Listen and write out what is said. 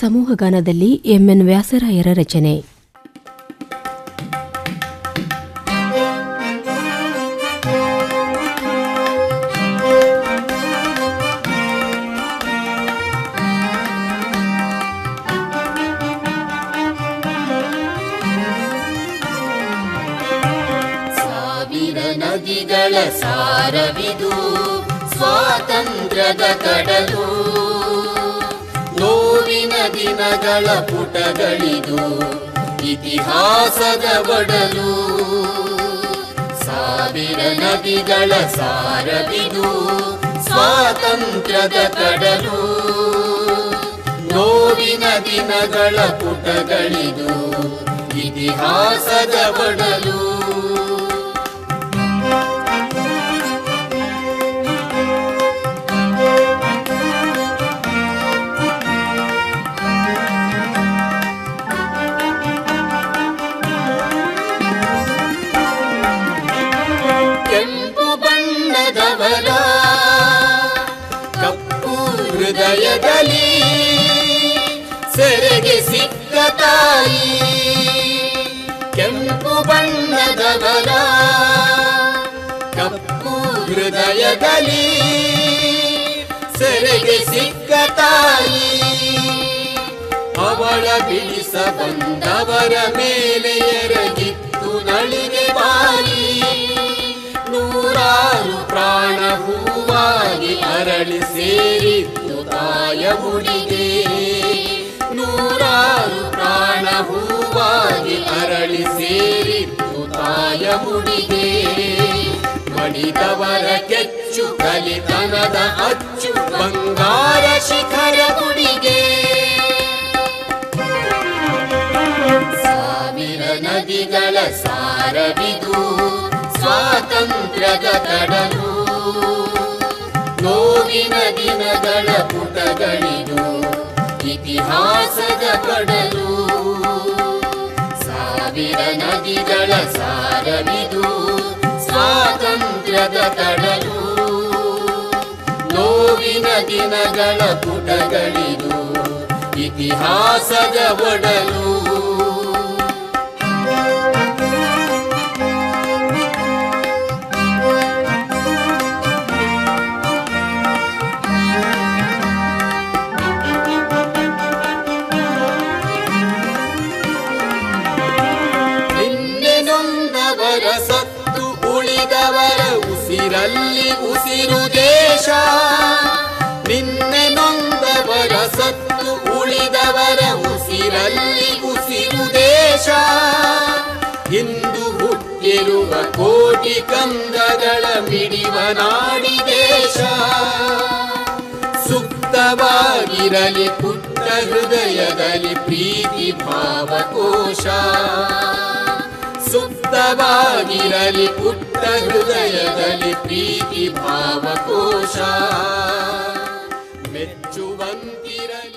ಸಮೂಹಗಾನದಲ್ಲಿ M.N.. ವ್ಯಾಸರಾಯರ ರಚನೆ. ನದಿಗಳ ಸಾರವಿದು ಸ್ವಾತಂತ್ರ್ಯದ ಕಡಲು, ನೋವಿನ ದಿನಗಳ ಪುಟಗಳಿದು ಇತಿಹಾಸದ ಒಡಲು. ಸಾವಿರ ನದಿಗಳ ಸಾರವಿದು ಸ್ವಾತಂತ್ರ್ಯದ ಕಡಲು, ನೋವಿನ ದಿನಗಳ ಪುಟಗಳಿದು ಇತಿಹಾಸದ ಒಡಲು. ಕೆಂಪು ಬಣ್ಣದವರ ಕಪ್ಪು ಹೃದಯದಲ್ಲಿ ಸೆರೆಗೆ ಸಿಕ್ಕ ತಾಯಿ, ಕೆಂಪು ಬಣ್ಣದವರ ಕಪ್ಪು ಹೃದಯದಲ್ಲಿ ಸೆರೆಗೆ ಸಿಕ್ಕ ತಾಯಿ, ಅವಳ ಬಿಡಿಸ ಬಂದವರ ಮೇಲೆ ಎರಗಿತ್ತು ನಳಿಗೆ ಬಾರಿ. ನೂರಾರು ಪ್ರಾಣ ಹೂವಾಗಿ ಅರಳಿ ಸೇರಿತ್ತು ತಾಯ ಮುಡಿಗೆ, ನೂರಾರು ಪ್ರಾಣ ಹೂವಾಗಿ ಅರಳಿ ಸೇರಿತ್ತು ತಾಯ ಮುಡಿಗೆ. ಮಡಿದವರ ಕೆಚ್ಚು ಕಲಿತನದ ಅಚ್ಚು ಬಂಗಾರ ಶಿಖರ ಗುಡಿಗೆ. ಸಾವಿರ ನದಿಗಳ ಸಾರವಿದು ಸ್ವಾತಂತ್ರ್ಯದ ಕಡಲು, ನೋವಿನ ದಿನಗಳ ಪುಟಗಳಿದು ಇತಿಹಾಸದ ಕಡಲು. ಸಾವಿರ ನದಿಗಳ ಸಾರವಿದು ಸ್ವಾತಂತ್ರ್ಯದ ಕಡಲು, ನೋವಿನ ದಿನಗಳ ಪುಟಗಳಿದು ಇತಿಹಾಸದ ಒಡಲು. ಸತ್ತು ಉಳಿದವರ ಉಸಿರಲ್ಲಿ ಉಸಿರು ದೇಶ, ನಿನ್ನೆ ನೊಂದವರ ಸತ್ತು ಉಳಿದವರ ಉಸಿರಲ್ಲಿ ಉಸಿರು ದೇಶ. ಇಂದು ಹುಟ್ಟಿರುವ ಕೋಟಿ ಕಂದಗಳ ಮಿಡಿವ ನಾಡಿ ದೇಶ, ಸುಪ್ತವಾಗಿರಲಿ ಪುಟ್ಟ ಹೃದಯದಲ್ಲಿ ಪ್ರೀತಿ ಭಾವಕೋಶ, ಸುಪ್ತವಾಗಿರಲಿ ಪುಟ್ಟ ಹೃದಯದಲ್ಲಿ ಪ್ರೀತಿ ಭಾವಕೋಶ. ಮೆಚ್ಚುವಂತಿರಲಿ